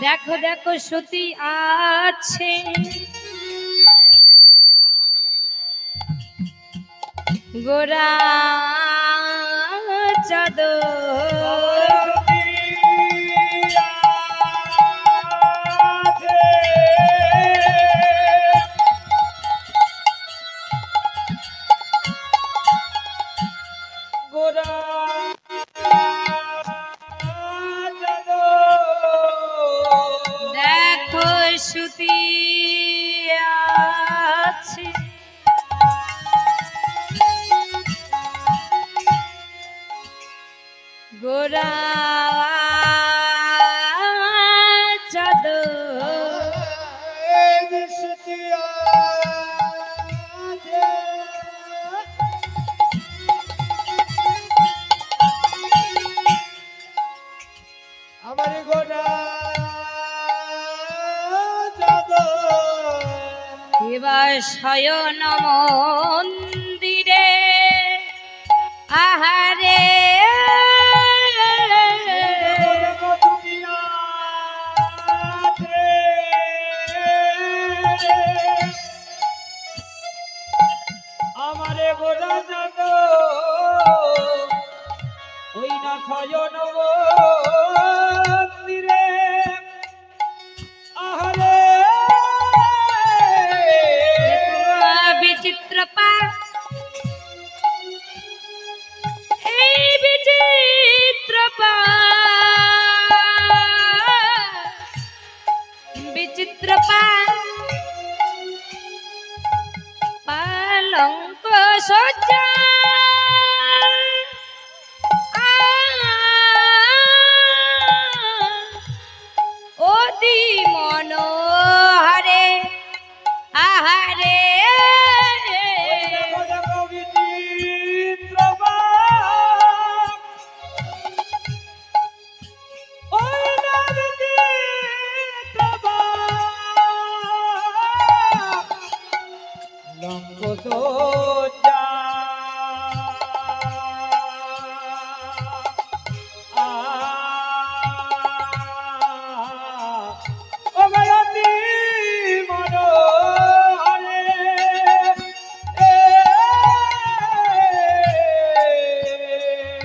देखो देखो श्रुति आछे गोरा चादर श्रुति आछे गोरा चादर श्रुति आछे हमारी गोरा शयन मंदिरे आहारे हमारे गोरा जातो ओई ना शयन मंदिरे आहारे विचित्रपा पालंक सज्जा अति मनोहरे आहारे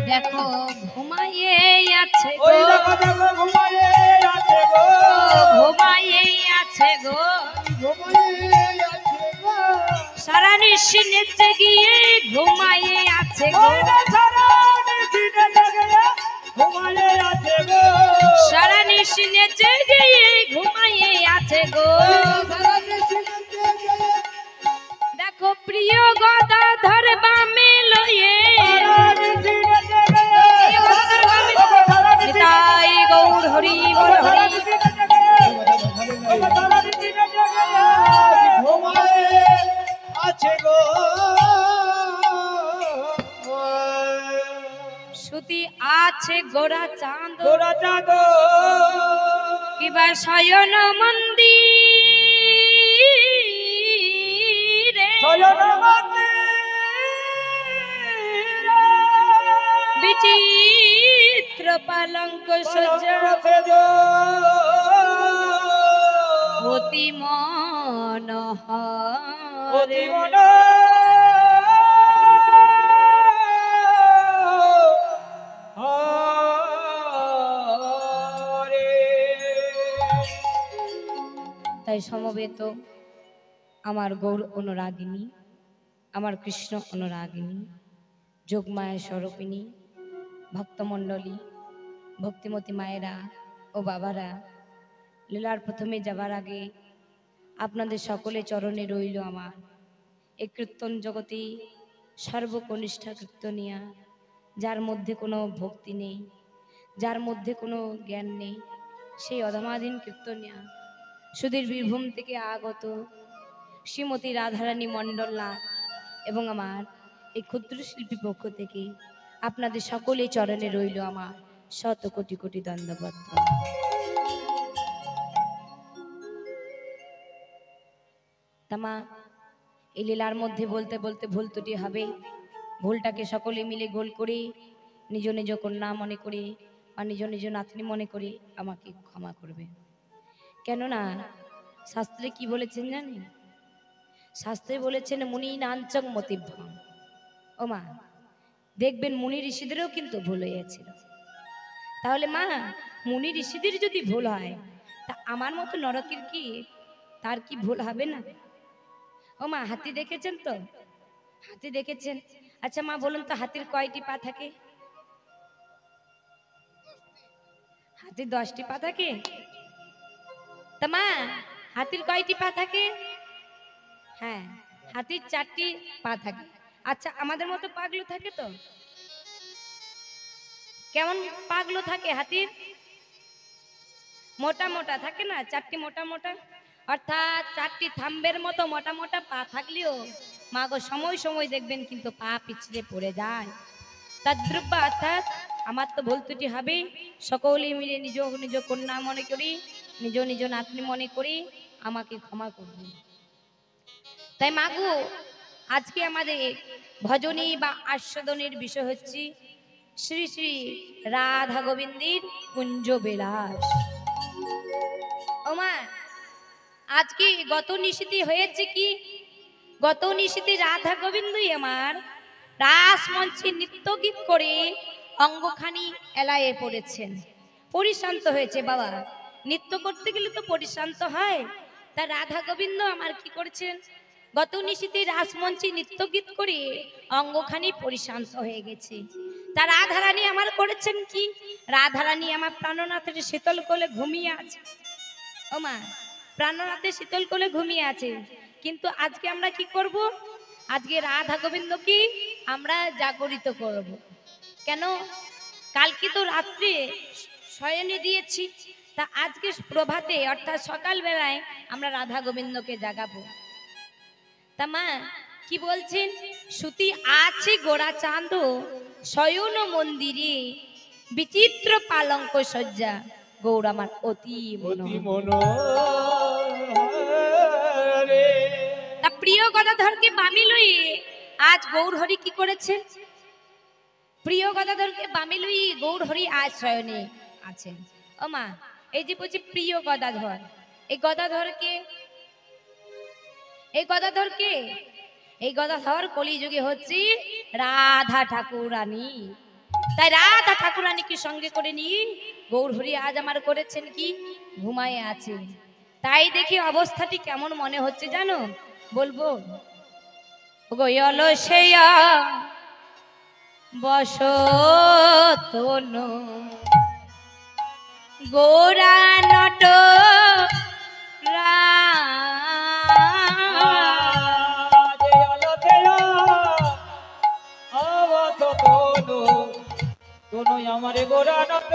देखो घुमाए आछे गो घुमाए आछे गो घुमाए आछे गो सारा निशी नेचे गिये घुमाए आछे गो सारा निशी नेचे गिये घुमाए आछे गो देखो प्रिय गदाधर बामे लये गौर हरि बोल हरि श्रुति आछे गोरा चाँद किबा शयन मंदिरे विचित्र पालंक सज्जा अति मनोहर তাই সমবেত আমার গৌর অনুরাগিনী, আমার কৃষ্ণ অনুরাগিনী, যোগমায়া স্বরূপিণী ভক্তমণ্ডলী, ভক্তিমতী মায়েরা ও বাবারা, লীলার প্রথমে যাবার আগে আপনাদের সকলে চরণে রইল আমার এই কীর্তন জগতে সর্বকনিষ্ঠা কীর্তনিয়া, যার মধ্যে কোনো ভক্তি নেই, যার মধ্যে কোনো জ্ঞান নেই, সেই অধমাধীন কীর্তনিয়া সুদূর বীরভূম থেকে আগত শ্রীমতী রাধারানী মণ্ডলনাথ এবং আমার এই ক্ষুদ্র শিল্পী পক্ষ থেকে আপনাদের সকলে চরণে রইল আমার শত কোটি কোটি দণ্ডবত। তামা এই লীলার মধ্যে বলতে বলতে ভুল ত্রুটি হবে, ভুলটাকে সকলে মিলে গোল করে নিজ নিজ কন্যা মনে করে বা নিজ নিজ নাতনি মনে করে আমাকে ক্ষমা করবে। কেননা শাস্ত্রে কি বলেছেন জানেন? শাস্ত্রে বলেছেন মুনি নাঞ্চং মতিভ্যম। ও মা, দেখবেন মুনি ঋষিদেরও কিন্তু ভুল হয়েছিল। তাহলে মা, মুনি ঋষিদের যদি ভুল হয় তা আমার মতো নরকের কি তার কি ভুল হবে না? ও মা, হাতি দেখেছেন তো? হাতি দেখেছেন? আচ্ছা মা বলুন তো, হাতির কয়টি পা থাকে? হাতির 10টি পা থাকে। তা মা, হাতির কয়টি পা থাকে? হ্যাঁ, হাতির 4টি পা থাকে। আচ্ছা, আমাদের মতো পাগুলো থাকে তো? কেমন পাগুলো থাকে হাতির? মোটা মোটা থাকে না, 4টি মোটা মোটা, অর্থাৎ 4টি থাম্বের মতো মোটা মোটা পা থাকলেও মাগো সময় সময় দেখবেন কিন্তু পা পিছলে পড়ে যায়। তদ্রূপ অর্থাৎ আমার তো ভুল ত্রুটি হবে, সকলে মিলে নিজ নিজ কন্যা মনে করি, নিজ নিজ নাতনি মনে করি আমাকে ক্ষমা করবেন। তাই মাগো, আজকে আমাদের ভজনী বা আস্বাদনের বিষয় হচ্ছে শ্রী শ্রী রাধা গোবিন্দের কুঞ্জ বিলাস। ও মা, আজকে গত নিশীথে হয়েছে কি? গত নিশীথে রাধা গোবিন্দই আমার রাসমঞ্চে নৃত্য গীত করে অঙ্গখানি এলায়ে পড়েছেন, পরিশ্রান্ত হয়েছে। বাবা, নৃত্য করতে গেলে তো পরিশ্রান্ত হয়, তা রাধা গোবিন্দ আমার কি করেছেন? গত নিশীথে রাসমঞ্চে নৃত্য গীত করে অঙ্গখানি পরিশ্রান্ত হয়ে গেছে। তা রাধারানী আমার করেছেন কি? রাধারানী আমার প্রাণনাথের শীতল কোলে ঘুমিয়ে আছে। ও মা, প্রাণনাথের শীতল কোলে ঘুমিয়ে আছে, কিন্তু আজকে আমরা কি করব? আজকে রাধা গোবিন্দ কি আমরা জাগরিত করব। কেন? কালকে তো রাত্রে শয়নে দিয়েছি, তা আজকে প্রভাতে অর্থাৎ সকাল বেলায় আমরা রাধা গোবিন্দকে জাগাবো। তা মা কি বলছেন? সুতি আছে গোড়া চাঁদ শয়ন মন্দিরে, বিচিত্র পালঙ্ক সজ্জা গৌর আমার অতি মনোহরে। তা প্রিয় গদাধরকে বামে লইয়ে আজ গৌর হরি কি করেছেন? প্রিয় গদাধরকে বামে লইয়ে গৌর হরি আজ শয়নে আছেন। ও মা, এই যে বলছি প্রিয় গদাধর, এই গদাধরকে এই গদাধর কলিযুগে হচ্ছে রাধা ঠাকুরানী। তাই রাধা ঠাকুরানীকে সঙ্গে করে নিয়ে গৌর হরি আজ আমার করেছেন কি? ঘুমায়ে আছে। তাই দেখি অবস্থাটি কেমন মনে হচ্ছে জানো? বলবো, অলসেয়া বসতন গোরা নট আমারে গোরা নট।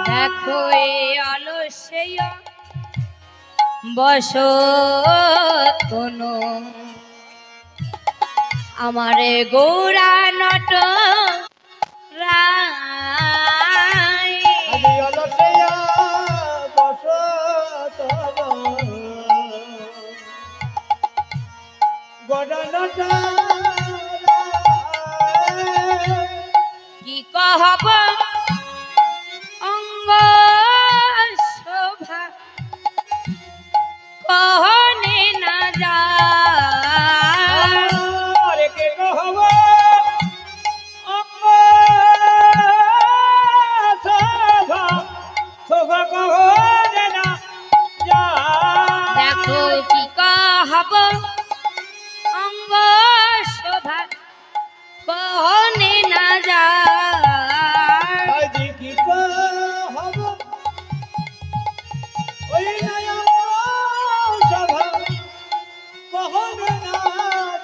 দেখো এ অলসেয়া বসতন আমারে গোরা নট রায়। অলসেয়া বসতন গোরা নট কি কহব অঙ্গ শোভা কহনে না যায়। কে কহব অঙ্গ শোভা শোভা কহ হব অঙ্গ শোভা কহনে না যায় আজি কি হব ওই নয়া সভা কহন না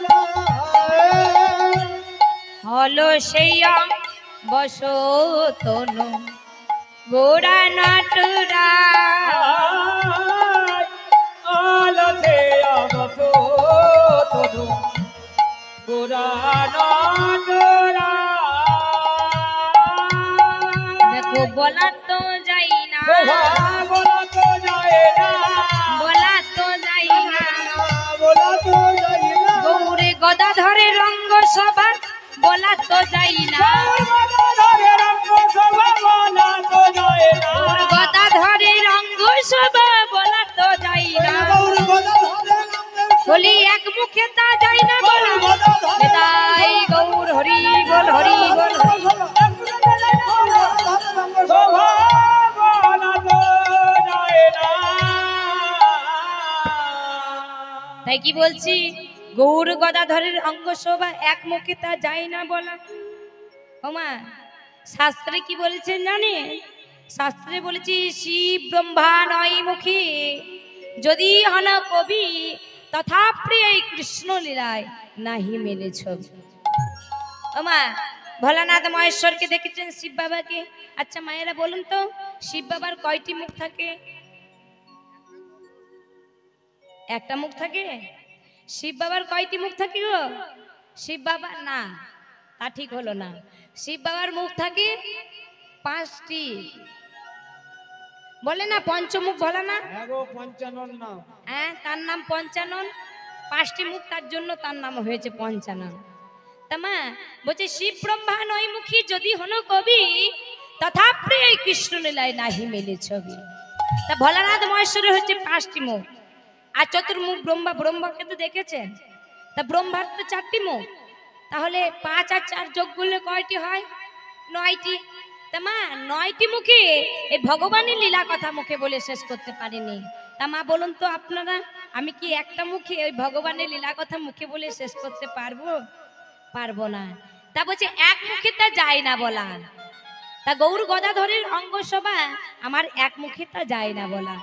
যায় হলো সেই বসতনু গোড়া নাটুরা আলতে অবসো তদু পুরানো ডোরা দেখো বলা তো যাই না বলা তো যায় না বলা তো যাই না বলা তো যায় না গৌরে গদাধরে রঙ্গ সভা বলা তো যাই না গদাধরে রঙ্গ সভা বলা তো যাই না বলি এক মুখে তা যাই না বলা তাই গৌর হরি বল হরি বল হরি। তাই কি বলছি গৌর গদাধরের অঙ্গ শোভা এক মুখে তা যায় না বলা। ওমা শাস্ত্রে কি বলেছেন জানে শাস্ত্রে বলেছি শিব ব্রহ্মা নয় মুখী যদি হন কবি তথাপি এই কৃষ্ণ লীলায় নাহি মেলে ছবি। ওমা ভোলানাথ মহেশ্বরকে দেখেছেন শিব বাবাকে? আচ্ছা মায়েরা বলুন তো শিব বাবার কয়টি মুখ থাকে? একটা মুখ থাকে? শিব বাবার কয়টি মুখ থাকে গো? শিব বাবা না তা ঠিক হলো না, শিব বাবার মুখ থাকে 5টি। বলে না পঞ্চমুখ বলে না? হ্যাঁ তার নাম পঞ্চানন, 5টি মুখ তার জন্য তার নাম হয়েছে পঞ্চানন। তামা বলছে শিব ব্রহ্মা নয় মুখী যদি হনো কবি তথাপি এই কৃষ্ণ লীলায় নাহি মেলে ছবি। তা ভোলানাথ মহেশ্বরের হচ্ছে 5টি মুখ আর চতুর্মুখ ব্রহ্মা, ব্রহ্মাকে তো দেখেছেন? তা ব্রহ্মার তো 4টি মুখ, তাহলে 5 আর 4 যোগ করলে কয়টি হয়? 9টি। তা মা 9টি মুখে এই ভগবানের লীলা কথা মুখে বলে শেষ করতে পারিনি। তা মা বলুন তো আপনারা আমি কি একটা মুখে ওই ভগবানের লীলা কথা মুখে বলে শেষ করতে পারবো? পারবো না। তা বলছে এক মুখে তা যায় না বলা। তা গৌর গদাধরের অঙ্গ শোভা আমার এক মুখে তা যায় না বলা।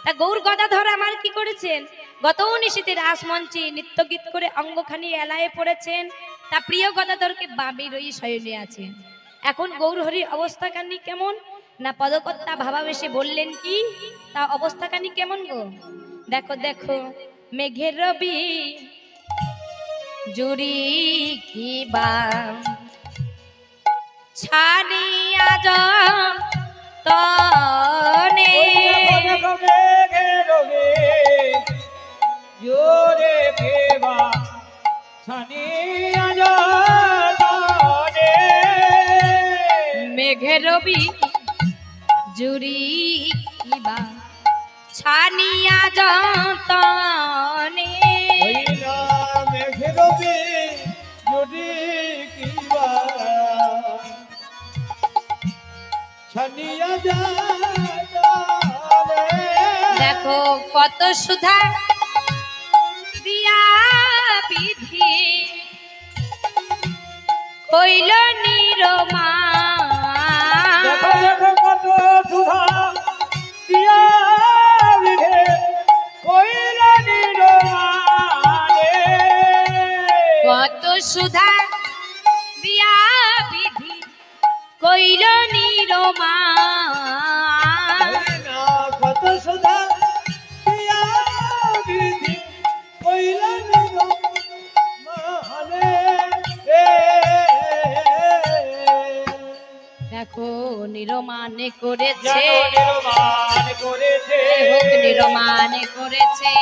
তা গৌর গদাধর আমার কি করেছেন? গত নিশীতে রাসমঞ্চে নৃত্য গীত করে অঙ্গখানি এলায়ে পড়েছেন। তা প্রিয় গদাধরকে বাবি রই শয়নে আছেন। এখন গৌর হরির অবস্থাখানি কেমন না পদকর্তা ভাবাবেশে বললেন কি তা অবস্থাখানি কেমন গো? দেখো দেখো মেঘের রবি জুড়ি কি বা ছানিয়া তনে জোরে ফেবা ছানিয়া মেঘের রবি জুড়ি কিবা ছানিয়া যতনে মেঘের রবি জুড়ি কিবা ছানিয়া দেখো কত সুধা দিয়া বিধি কইল নিরমা। দেখো দেখো কত সুধা দিয়া বিধে কইল নিরমানে কত সুধা দিয়া বিধি কইল নিরমা। কত সুধা দিয়া বিধি কইল নিরমানে দেখো নিরমানে করেছে নিরমান করেছে হোক নিরমানে করেছে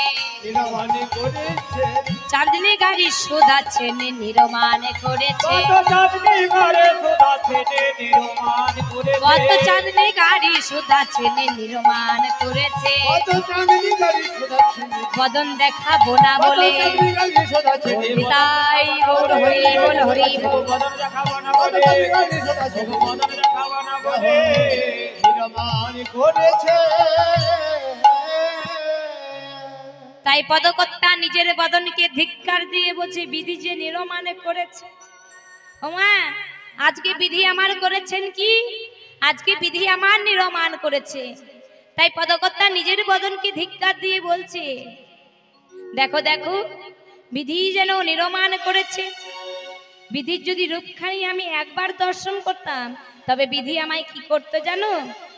নিরমানে করেছে চাঁদনি গাড়ি শোধাচ্ছে নিরমানে করেছে কত চাঁদনি গাড়ি শোধাচ্ছে নিরমান করেছে কত চাঁদনি গাড়ি শোধাচ্ছে নিরমান করেছে কত চাঁদনি গাড়ি শোধাচ্ছে বদন দেখাবো না বলে তাই গৌর হরি বল হরি বল। বদন দেখাবো না বলে বদন দেখাবো না বলে নিরমান করেছে। তাই পদকর্তা নিজের বদনকে ধিক্কার দিয়ে বলছে বিধি যে নিরমানে করেছে। ওমা আজকে বিধি আমার করেছেন কি? আজকে বিধি আমার নিরমান করেছে। তাই পদকর্তা নিজের বদনকে ধিক্কার দিয়ে বলছে দেখো দেখো বিধি যেন নিরমান করেছে। বিধির যদি রূপখানি আমি একবার দর্শন করতাম তবে বিধি আমায় কি করতো জানো?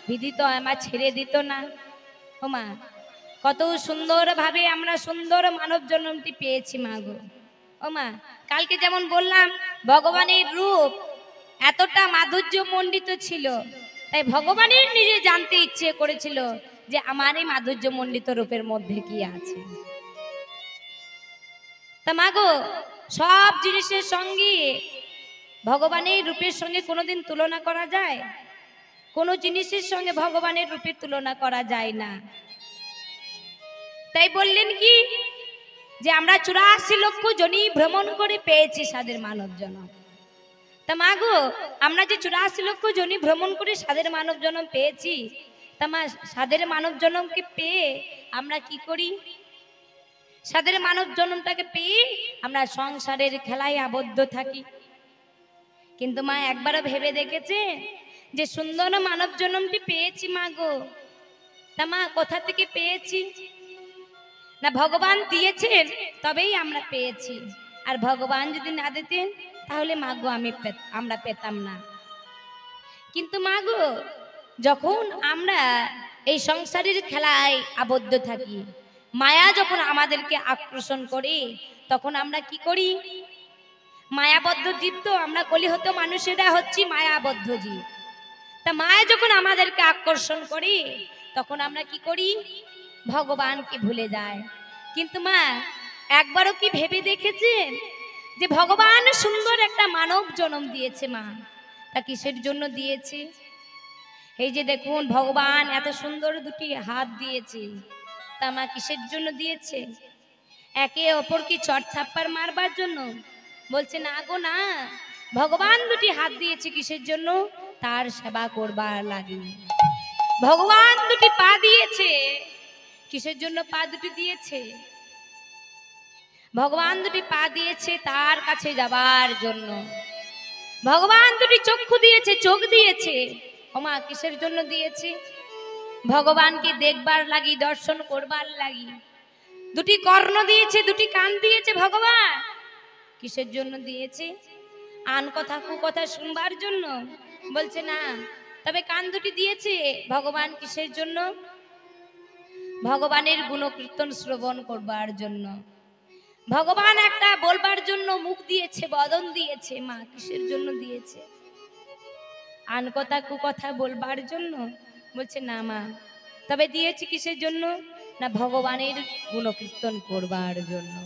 বিধি তো আমার ছেড়ে দিত না। ওমা কত সুন্দর ভাবে আমরা সুন্দর মানব জন্মটি পেয়েছি মা গো। ওমা কালকে যেমন বললাম ভগবানের রূপ এতটা মাধুর্য মণ্ডিত ছিল, তাই ভগবানের নিজে জানতে ইচ্ছে করেছিল যে আমার এই মাধুর্য মণ্ডিত রূপের মধ্যে কি আছে। তা মা গো সব জিনিসের সঙ্গে ভগবানের রূপের সঙ্গে কোনোদিন তুলনা করা যায়? কোনো জিনিসের সঙ্গে ভগবানের রূপের তুলনা করা যায় না। তাই বললেন কি যে আমরা 84 লক্ষ জনি ভ্রমণ করে পেয়েছি সাদের মানব জন্ম। তা মা গো আমরা যে 84 লক্ষ জনি ভ্রমণ করে সাদের মানব জন্ম পেয়েছি, তা মা সাদের মানব জন্মকে পেয়ে আমরা কি করি? সাদের মানব জন্মটাকে পেয়ে আমরা সংসারের খেলায় আবদ্ধ থাকি। কিন্তু মা একবারও ভেবে দেখেছে যে সুন্দর মানব জন্মটি পেয়েছি মা গো, তা মা কোথা থেকে পেয়েছি? না ভগবান দিয়েছেন তবেই আমরা পেয়েছি, আর ভগবান যদি না দিতেন তাহলে মা গো আমরা পেতাম না। কিন্তু মা গো যখন আমরা এই সংসারের খেলায় আবদ্ধ থাকি, মায়া যখন আমাদেরকে আকর্ষণ করে তখন আমরা কি করি? মায়াবদ্ধ জীব তো আমরা, কলিহত মানুষেরা হচ্ছি মায়াবদ্ধ জীব। তা মায়া যখন আমাদেরকে আকর্ষণ করে তখন আমরা কি করি? ভগবানকে ভুলে যায়। কিন্তু মা একবারও কি ভেবে দেখেছেন যে ভগবান সুন্দর একটা মানব জন্ম দিয়েছে মা, তা কিসের জন্য দিয়েছে? এই যে দেখুন ভগবান এত সুন্দর দুটি হাত দিয়েছে, তা মা কিসের জন্য দিয়েছে? একে অপরকে চট থাপ্পড় মারবার জন্য? বলছে না গো না, ভগবান দুটি হাত দিয়েছে কিসের জন্য? তার সেবা করবার লাগে। ভগবান দুটি পা দিয়েছে কিসের জন্য? পা দুটি দিয়েছে, ভগবান দুটি পা দিয়েছে তার কাছে যাবার জন্য। ভগবান দুটি চক্ষু দিয়েছে, চোখ দিয়েছে, ওমা কিসের জন্য দিয়েছে? ভগবানকে দেখবার লাগি, দর্শন করবার লাগি। দুটি কর্ণ দিয়েছে, দুটি কান দিয়েছে ভগবান, কিসের জন্য দিয়েছে? আন কথা কু কথা শুনবার জন্য? বলছে না। তবে কান দুটি দিয়েছে ভগবান কিসের জন্য? ভগবানের গুণকীর্তন শ্রবণ করবার জন্য। ভগবান একটা বলবার জন্য মুখ দিয়েছে, বদন দিয়েছে, মা কিসের জন্য দিয়েছে? আন কথা কু কথা বলবার জন্য? বলছে না মা। তবে দিয়েছে কিসের জন্য? না ভগবানের গুণকীর্তন করবার জন্য।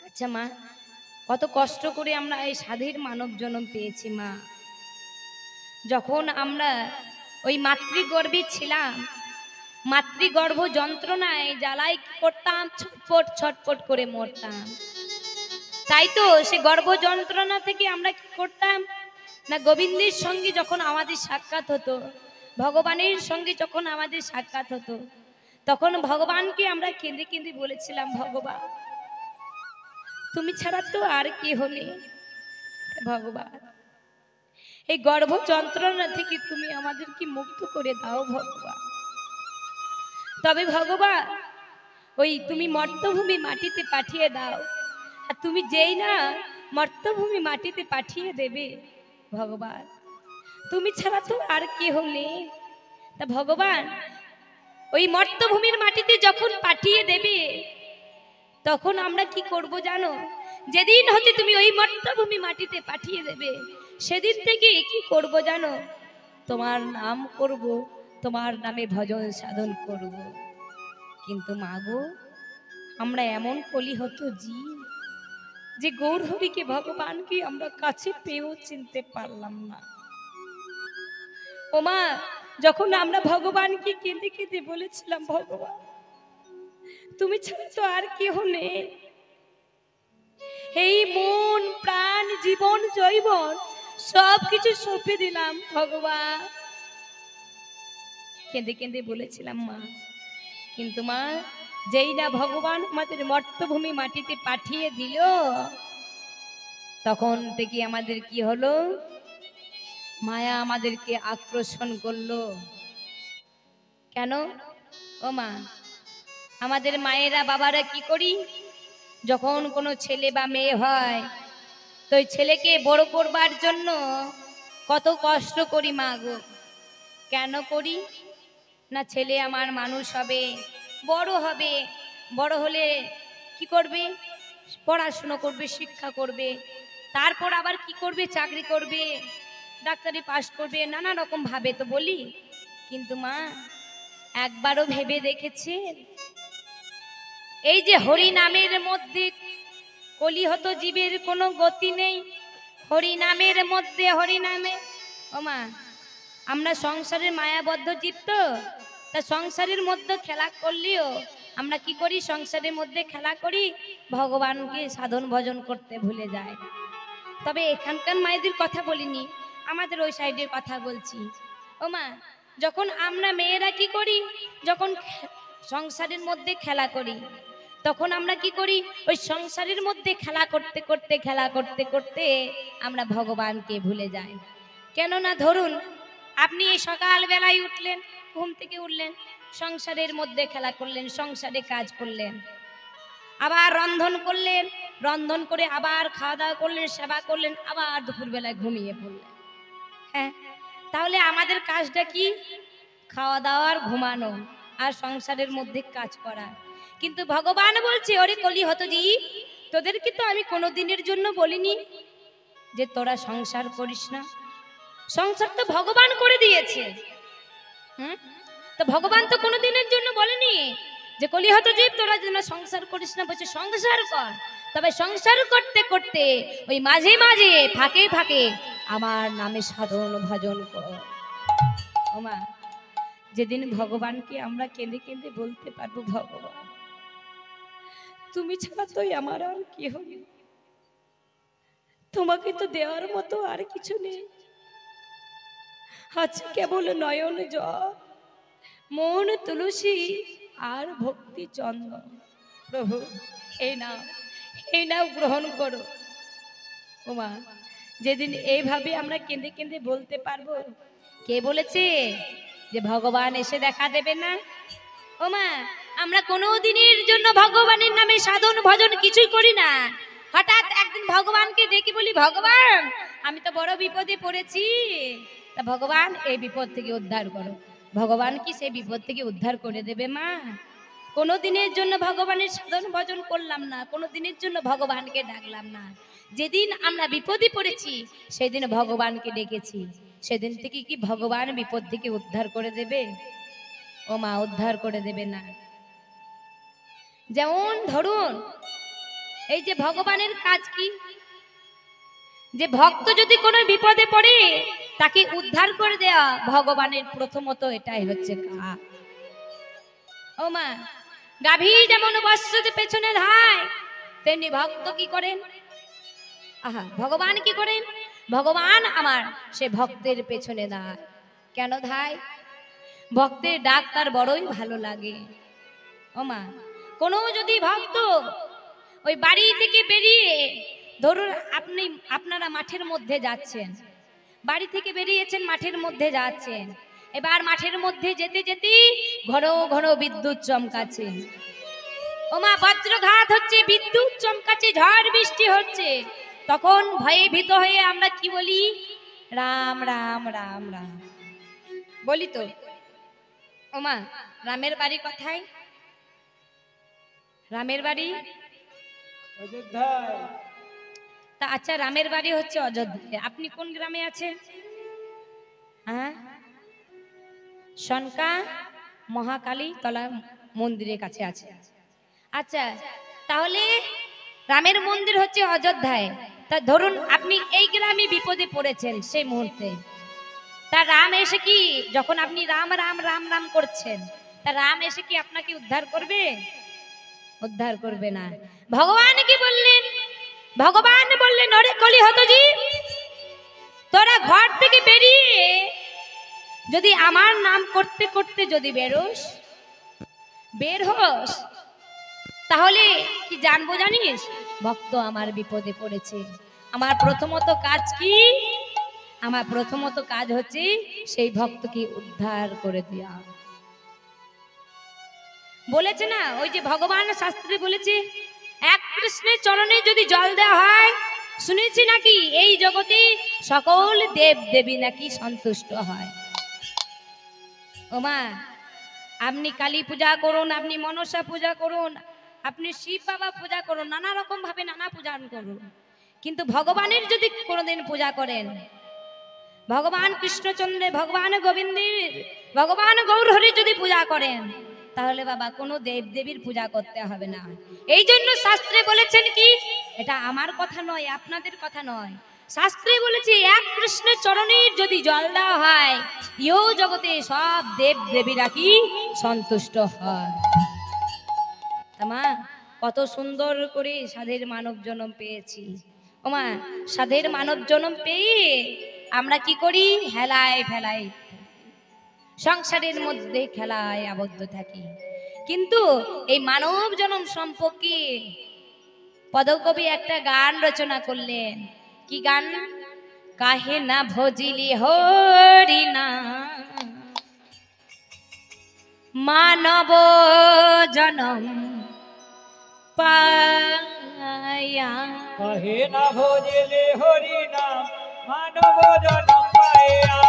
আচ্ছা মা কত কষ্ট করে আমরা এই সাধের মানব জন্ম পেয়েছি মা। যখন আমরা ওই মাতৃগর্ভে ছিলাম, মাতৃগর্ভ যন্ত্রণায় জ্বালায় কি করতাম? ছটপট ছটপট করে মরতাম। তাই তো সে গর্ভ যন্ত্রণা থেকে আমরা কি করতাম? না গোবিন্দের সঙ্গে যখন আমাদের সাক্ষাৎ হতো, ভগবানের সঙ্গে যখন আমাদের সাক্ষাৎ হতো, তখন ভগবানকে আমরা কেঁদে কেঁদে বলেছিলাম, ভগবান তুমি ছাড়া তো আর কি হলে? ভগবান এই গর্ভ যন্ত্রণা থেকে তুমি আমাদেরকে মুক্ত করে দাও ভগবান। তবে ভগবান ওই তুমি মর্তভূমি মাটিতে পাঠিয়ে দাও। আর তুমি যেই না মর্তভূমি মাটিতে পাঠিয়ে দেবে ভগবান, তুমি ছাড়া তো আর কে হলে? তা ভগবান ওই মর্তভূমির মাটিতে যখন পাঠিয়ে দেবে তখন আমরা কি করব জানো? যেদিন হতে তুমি ওই মর্তভূমি মাটিতে পাঠিয়ে দেবে সেদিন থেকে কি করব জানো? তোমার নাম করব, তোমার নামে ভজন সাধন করব। কিন্তু মাগো আমরা এমন কলিহত জীব যে গৌরহরিকে ভগবানকে আমরা কাছে পেয়েও চিনতে পারলাম না। ওমা যখন আমরা ভগবানকে কেঁদে কেঁদে বলেছিলাম, ভগবান তুমি ছাড়া তো আর কেহ নেই, এই মন প্রাণ জীবন জৈবন সবকিছু সঁপে দিলাম ভগবান, কেঁদে কেঁদে বলেছিলাম মা। কিন্তু মা যেই না ভগবান আমাদের মর্তভূমি মাটিতে পাঠিয়ে দিল, তখন থেকে আমাদের কি হলো? মায়া আমাদেরকে আকর্ষণ করলো। কেন ও মা? আমাদের মায়েরা বাবারা কি করি, যখন কোনো ছেলে বা মেয়ে হয় তো ওই ছেলেকে বড় করবার জন্য কত কষ্ট করি মা গো। কেন করি না? ছেলে আমার মানুষ হবে, বড় হবে, বড় হলে কি করবে? পড়াশুনো করবে, শিক্ষা করবে, তারপর আবার কি করবে? চাকরি করবে, ডাক্তারি পাশ করবে, নানা রকম ভাবে তো বলি। কিন্তু মা একবারও ভেবে দেখেছেন এই যে হরি নামের মধ্যে কলিহত জীবের কোনো গতি নেই? হরি নামের মধ্যে, হরি নামে ও মা, আমরা সংসারের মায়াবদ্ধ জীব, তো তা সংসারের মধ্যে খেলা করলেও আমরা কি করি? সংসারের মধ্যে খেলা করি, ভগবানকে সাধন ভজন করতে ভুলে যায়। তবে এখানকার মায়েদের কথা বলিনি, আমাদের ওই সাইডের কথা বলছি। ও মা, যখন আমরা মেয়েরা কি করি, যখন সংসারের মধ্যে খেলা করি, তখন আমরা কি করি? ওই সংসারের মধ্যে খেলা করতে করতে, খেলা করতে করতে আমরা ভগবানকে ভুলে যাই। কেননা ধরুন আপনি এই সকাল বেলায় উঠলেন, ঘুম থেকে উঠলেন, সংসারের মধ্যে খেলা করলেন, সংসারে কাজ করলেন, আবার রন্ধন করলেন, রন্ধন করে আবার খাওয়া দাওয়া করলেন, সেবা করলেন, আবার দুপুরবেলায় ঘুমিয়ে পড়লেন। হ্যাঁ, তাহলে আমাদের কাজটা কি? খাওয়া দাওয়ার, ঘুমানো আর সংসারের মধ্যে কাজ করা। কিন্তু ভগবান বলছে, ওরে কলিহত জীব, তোদেরকে তো আমি কোনোদিনের জন্য বলিনি যে তোরা সংসার করিস না। সংসার তো ভগবান করে দিয়েছে। তো ভগবান তো কোনোদিনের জন্য বলেনি যে কলিহত জীব তোরা যেন সংসার করিস না, বলছে সংসার কর। তবে সংসার করতে করতে ওই মাঝে মাঝে ফাঁকে ফাঁকে আমার নামে সাধন ভজন কর। ওমা, যেদিন ভগবানকে আমরা কেঁদে কেঁদে বলতে পারবো, ভগবান তুমি ছাড়া তো আমার আর কি হবে, তোমাকে তো দেওয়ার মতো আর কিছু নেই, আছে কেবল নয়ন জল, মন তুলসী আর ভক্তি চন্দন। প্রভু এই নাও গ্রহণ করো। ওমা, যেদিন এইভাবে আমরা কেঁদে কেঁদে বলতে পারবো, কে বলেছে যে ভগবান এসে দেখা দেবে না? ওমা, আমরা কোনো দিনের জন্য ভগবানের নামে সাধন ভজন কিছুই করি না। হঠাৎ একদিন ভগবানকে ডেকে বলি, ভগবান আমি তো বড় বিপদে পড়েছি, তা ভগবান এই বিপদ থেকে উদ্ধার করো। ভগবান কি সেই বিপদ থেকে উদ্ধার করে দেবে মা? কোনো দিনের জন্য ভগবানের সাধন ভজন করলাম না, কোনো দিনের জন্য ভগবানকে ডাকলাম না। যেদিন আমরা বিপদে পড়েছি সেদিন ভগবানকে ডেকেছি, সেদিন থেকে কি ভগবান বিপদ থেকে উদ্ধার করে দেবে? ও মা, উদ্ধার করে দেবে না। যেমন ধরুন এই যে ভগবানের কাজ কি, যে ভক্ত যদি কোনো বিপদে পড়ে তাকে উদ্ধার করে দেওয়া ভগবানের প্রথমত এটাই হচ্ছে কাজ। ও মা, গাভী যেমন বৎসতে পেছনে ধায়, তেমনি ভক্ত কি করেন? আহা, ভগবান কি করেন? ভগবান আমার সে ভক্তের পেছনে ধায়। কেন ধায়? ভক্তের ডাক তার বড়ই ভালো লাগে। ও মা, কোনো যদি ভক্ত ওই বাড়ি থেকে বেরিয়ে, ধরুন আপনারা মাঠের মধ্যে যাচ্ছেন, বাড়ি থেকে বেরিয়েছেন, মাঠের মধ্যে যাচ্ছেন, এবার মাঠের মধ্যে যেতে যেতে ঘন ঘন বিদ্যুৎ চমকাচ্ছে। ওমা, বজ্রঘাত হচ্ছে, বিদ্যুৎ চমকাচ্ছে, ঝড় বৃষ্টি হচ্ছে, তখন ভয়ে ভীত হয়ে আমরা কি বলি? রাম রাম রাম রাম বলি তো। ওমা, রামের বাড়ি কোথায়? রামের বাড়ি অযোধ্যায়। তা আচ্ছা, রামের বাড়ি হচ্ছে অযোধ্যায়। আপনি কোন গ্রামে আছেন? হ্যাঁ, সনকা মহাকালী তলা মন্দিরের কাছে আছে। আচ্ছা, তাহলে রামের মন্দির হচ্ছে অযোধ্যায়। তা ধরুন আপনি এই গ্রামে বিপদে পড়েছেন সেই মুহূর্তে, তা রাম এসে কি, যখন আপনি রাম রাম রাম রাম করছেন, তা রাম এসে কি আপনাকে উদ্ধার করবে? উদ্ধার করবে না। ভগবান কি বললেন? ভগবান বললেন, ওরে কলিহত জীব, তোরা ঘর থেকে বেরিয়ে যদি আমার নাম করতে করতে যদি বের হোস, তাহলে কি জানবো জানিস, ভক্ত আমার বিপদে পড়েছে। আমার প্রথমত কাজ কি? আমার প্রথমত কাজ হচ্ছে সেই ভক্তকে উদ্ধার করে দেয়া। বলেছে না, ওই যে ভগবান শাস্ত্রে বলেছে, এক কৃষ্ণের চরণে যদি জল দেওয়া হয়, শুনেছি নাকি এই জগতে সকল দেব দেবী নাকি সন্তুষ্ট হয়। ওমা, আপনি কালী পূজা করুন, আপনি মনসা পূজা করুন, আপনি শিব বাবা পূজা করুন, নানা রকম ভাবে নানা পূজা করুন, কিন্তু ভগবানের যদি কোনোদিন পূজা করেন, ভগবান কৃষ্ণচন্দ্রের, ভগবান গোবিন্দের, ভগবান গৌরহরি যদি পূজা করেন, তাহলে বাবা কোনো দেব দেবীর পূজা করতে হবে না। এই জন্য শাস্ত্রে বলেছেন কি, এটা আমার কথা নয়, আপনাদের কথা নয়, শাস্ত্রে বলেছে এক কৃষ্ণের চরণের যদি জল দেওয়া হয়, ইহ জগতে সব দেব দেবীরা কি সন্তুষ্ট হয়। মা, কত সুন্দর করে সাধের মানব জন্ম পেয়েছি। ওমা, সাধের মানব জন্ম পেয়ে আমরা কি করি? হেলায় ফেলায় সংসারের মধ্যে খেলায় আবদ্ধ থাকি। কিন্তু এই মানব জন্ম সম্পর্কে পদকবি একটা গান রচনা করলেন। কি গান? কাহে না ভজিলি হরি না মানব জনম পায়া। কাহে না ভজিলে হরি নাম মানব জনম পায়া,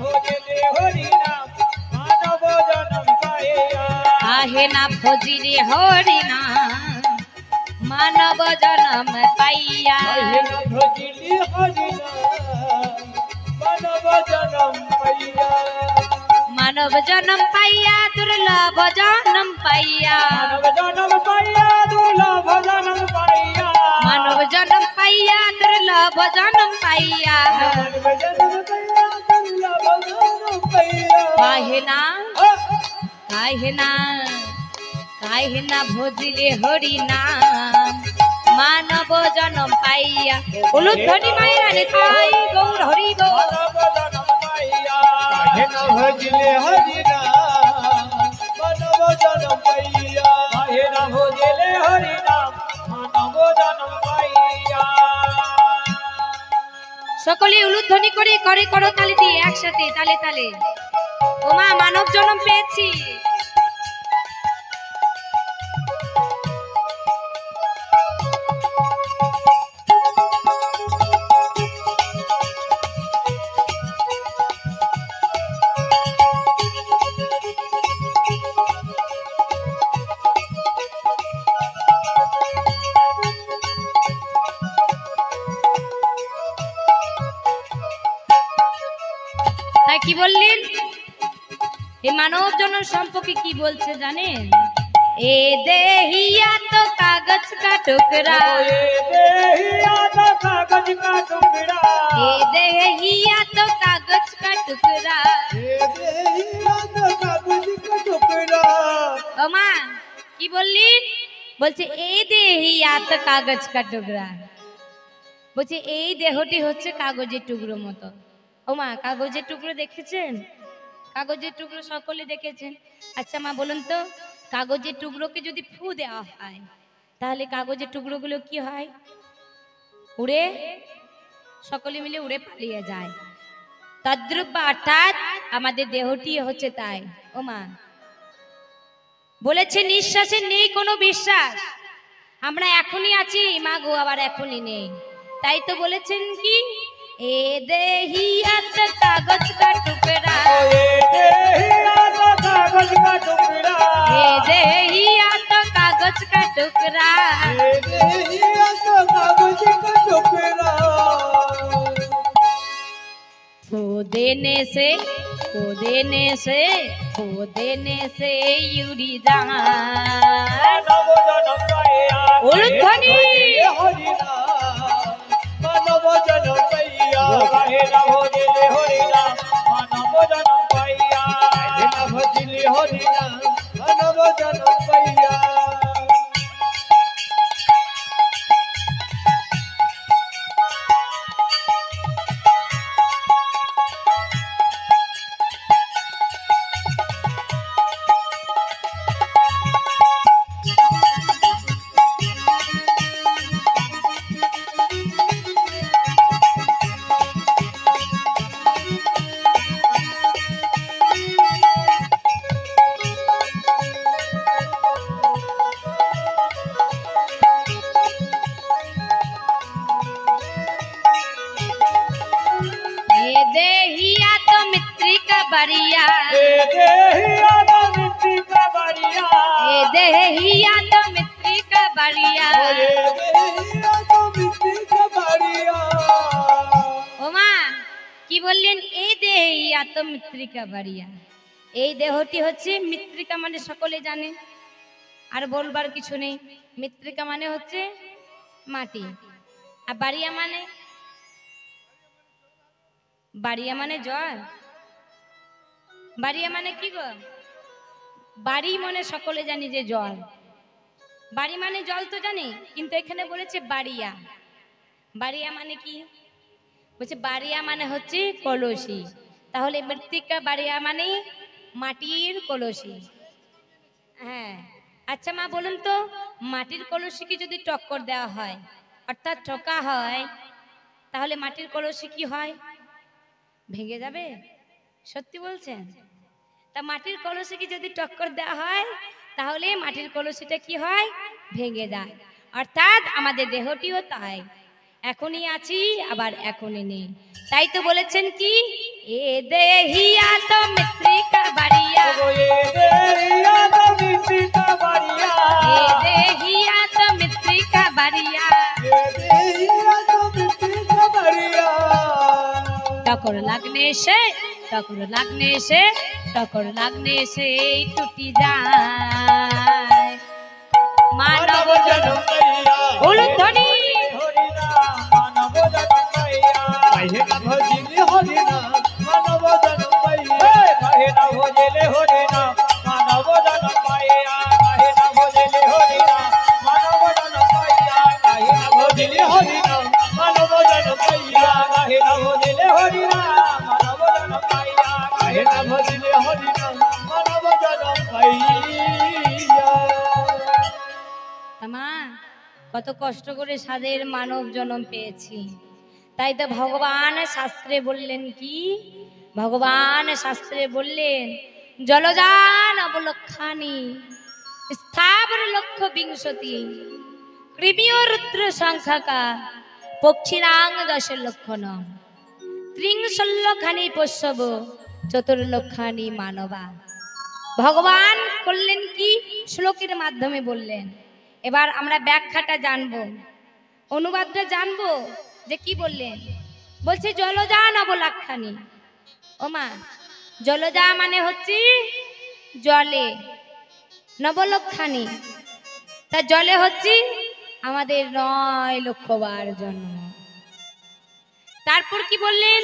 ভজিলে হরি নাম মানব জনম পায়া। কাহে না ভজিলি হরি না মানব জনম পাইয়া। কাহে না ভজিলে হরি নাম মানব জনম পায়া। মানব জনম পাইয়া দুর্লভ জনম পাইয়া। মানব জনম পায়া দুর্লভ জনম পায়া। মানব জনম পাইয়া দুর্লভ জনম পাইয়া। মানব জনম পায়া দুর্লভ জনম পায়া। কাহে না, কাহে না, কাহে না ভজিলে হরি নাম মানব জনম পাইয়া। উলুধ্বনি মায়েরা নিতাই গৌর হরি গো। মানব জনম পায়া। কাহে না ভজিলে হরি নাম মানব জনম পায়া। কাহে না ভজিলে হরি নাম মানব জনম পায়া। সকলে উলুধ্বনি করে করে করো তালি দিয়ে একসাথে তালে তালে। ওমা, মানব জন্ম পেয়েছি। তাই কি বললেন? এই মানব জন্ম সম্পর্কে কি বলছে জানেন? এ দেহিয়া তো কাগজ কা টুকরা, ये देहिया तो कागज का टुकड़ा। এ দেহিয়া তো কাগজ কা টুকরা। ये देहिया तो कागज का टुकड़ा। ও মা, কি বললেন? বলছে এই দেহিয়া তো কাগজ কা টুকরা। বলছে এই দেহটি হচ্ছে কাগজের টুকরো মতো। ও মা, কাগজের টুকরো দেখেছেন? কাগজের টুকরো সকলে দেখেছেন। আচ্ছা মা বলুন তো, কাগজের টুকরোকে যদি ফু দেওয়া হয়, তাহলে কাগজের টুকরোগুলো কি হয়? উড়ে, সকলে মিলে উড়ে পালিয়ে যায়। তদ্রূপ অর্থাৎ আমাদের দেহটি হচ্ছে তাই। ও মা বলেছে নিঃশ্বাসের নেই কোনো বিশ্বাস। আমরা এখনই আছি মা গো, আবার এখনই নেই। তাই তো বলেছেন কি, এ দেহিয়াত কাগজ কা টুকরা, ये देहिया तो कागज का टुकड़ा। এ দেহিয়াত কাগজ কা টুকরা। ये देहिया तो कागज का टुकड़ा। फू देने से, फू देने से, फू देने से उड़ी जाए। मानव जन्म पाया। उलूध्वनि। हरि नाम मानव जन्म पाया। काहे ना भजिले हरि नाम मानव जन्म पाया। काहे ना भजिले हरि नाम मानव जन्म पाया। বাড়িয়া এ দেহিয়া তো মৃত্তিকা বাড়িয়া এ দেহিয়া তো মৃত্তিকা বাড়িয়া এ দেহিয়া তো মৃত্তিকা বাড়িয়া ওমা কি বললেন এই দেহিয়া তো মৃত্তিকা বাড়িয়া এই দেহটি হচ্ছে মৃত্তিকা মানে সকলে জানে আর বলবার কিছু নেই মৃত্তিকা মানে হচ্ছে মাটি আর বাড়িয়া মানে জল বাড়িয়া মানে কি গো বাড়ি মানে সকলে জানি যে জল বাড়ি মানে জল তো জানি কিন্তু এখানে বলেছে বাড়িয়া বাড়িয়া মানে কি বলছে বাড়িয়া মানে হচ্ছে কলসি তাহলে মৃত্তিকা বাড়িয়া মানে মাটির কলসি হ্যাঁ আচ্ছা মা বলুন তো মাটির কলসিকে যদি টক্কর দেওয়া হয় অর্থাৎ ঠোকা হয় তাহলে মাটির কলসি কি হয় ভেঙে যাবে সত্যি বলছেন তা মাটির কলসিকে যদি টক্কর দেওয়া হয় তাহলে মাটির কলসিটা কি হয় ভেঙে যায় অর্থাৎ আমাদের দেহটিও তাই এখনই আছি আবার এখনই নেই তাই তো বলেছেন কি এ দেহিয়া তো মৃত্তিকা বাড়িয়া এ দেহিয়া তো মৃত্তিকা বাড়িয়া এ দেহিয়া তো মৃত্তিকা বাড়িয়া এ দেহিয়া তো মৃত্তিকা বাড়িয়া टक्कर लगने से टूटी जाए मानव जन्म उलूध्वनि হরিনা মানব জন্ম পাইয়া কাহে না ভজিলে হরিনা মানব জন্ম পাইয়া কাহে না ভজিলে হরিনা মানব জন্ম পাইয়া কাহে না ভজিলে হরিনা মানব জন্ম পাইয়া কাহে না ভজিলে হরিনা মানব জন্ম পাইয়া কাহে না ভজিলে হরিনা মানব জন্ম পাইয়া কাহে না ভজিলে হরিনা মানব জন্ম পাইয়া মা কত কষ্ট করে সাদের মানব জন্ম পেয়েছি তাই তো ভগবান শাস্ত্রে বললেন কি ভগবান শাস্ত্রে বললেন জলজান অবলক্ষানি স্থাবর লক্ষ্য বিংশতি কৃমিও রুদ্র সংখ্যাকা পক্ষীরাং 10 লক্ষণ ত্রিংশল্যখানি পশ্যব চতুর্লক্ষানি মানবা ভগবান করলেন কি শ্লোকের মাধ্যমে বললেন এবার আমরা ব্যাখ্যাটা জানবো অনুবাদটা জানবো যে কি বললেন বলছে জলজা নবলক্ষানি ও মা জলজা মানে হচ্ছে জলে নবলক্ষানি তা জলে হচ্ছে আমাদের 9 লক্ষ বার জন্ম তারপর কি বললেন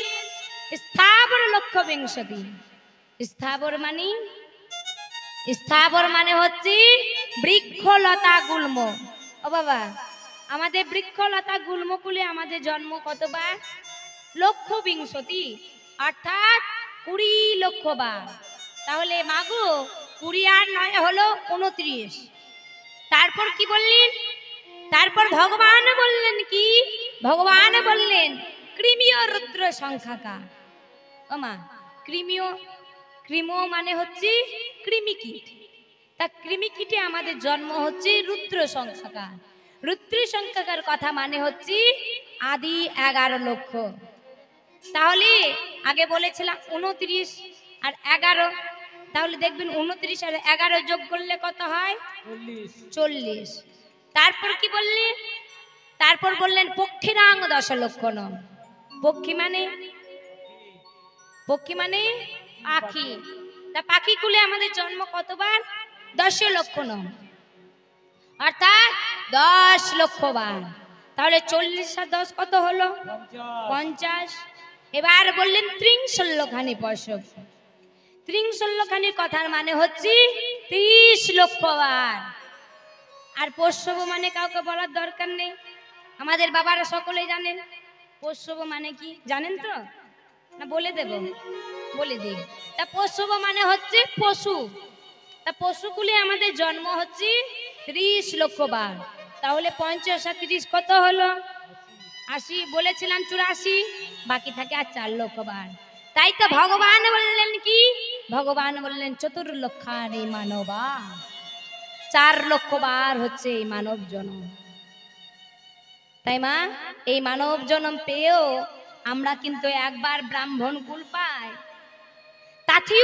স্থাবর লক্ষ্য বিংশতি স্থাবর মানে হচ্ছে বৃক্ষলতা গুল্ম ও বাবা আমাদের বৃক্ষলতা গুল্মকুলে আমাদের জন্ম কতবার লক্ষ বিংশতি অর্থাৎ 20 লক্ষ বার তাহলে মাগো 20 আর 9 হলো 29 তারপর কি বললেন তারপর ভগবান বললেন কি ভগবান বললেন কৃমিও রুদ্র সংখ্যাকা ও মা কৃমো মানে হচ্ছে কৃমিকীট তা কৃমিকীটে আমাদের জন্ম হচ্ছে রুদ্র সংখ্যাকার কথা মানে হচ্ছে আদি 11 লক্ষ তাহলে আগে বলেছিলাম 29 আর 11 তাহলে দেখবেন 29 আর 11 যোগ করলে কত হয় 40 তারপর কি বললেন তারপর বললেন পক্ষীরাং 10 লক্ষণ পক্ষী মানে পাখি তা পাখি কুলে আমাদের জন্ম কতবার 10 লক্ষণ অর্থাৎ 10 লক্ষ বার তাহলে 40 আর 10 কত হলো 50 এবার বললেন ত্রিংশল্যখানি পশ্যব ত্রিংশল্যখানির কথার মানে হচ্ছে 30 লক্ষ বার আর পশ্যব মানে কাউকে বলার দরকার নেই আমাদের বাবারা সকলেই জানেন পশ্যব মানে কি জানেন তো না বলে দেব বলে দিই তা পশ্যব মানে হচ্ছে পশু তা পশুকুলে আমাদের জন্ম হচ্ছে 30 লক্ষ বার তাহলে 50 আর 30 কত হলো 80 বলেছিলাম 84 বাকি থাকে আর 4 লক্ষ বার তাই তো ভগবান বললেন কি ভগবান বললেন চতুর্লক্ষানি মানবা 4 লক্ষ বার হচ্ছে এই মানব জন্ম তাই মা এই মানব জন্ম পেয়েও আমরা কিন্তু একবার ব্রাহ্মণ কুল পাই লাথি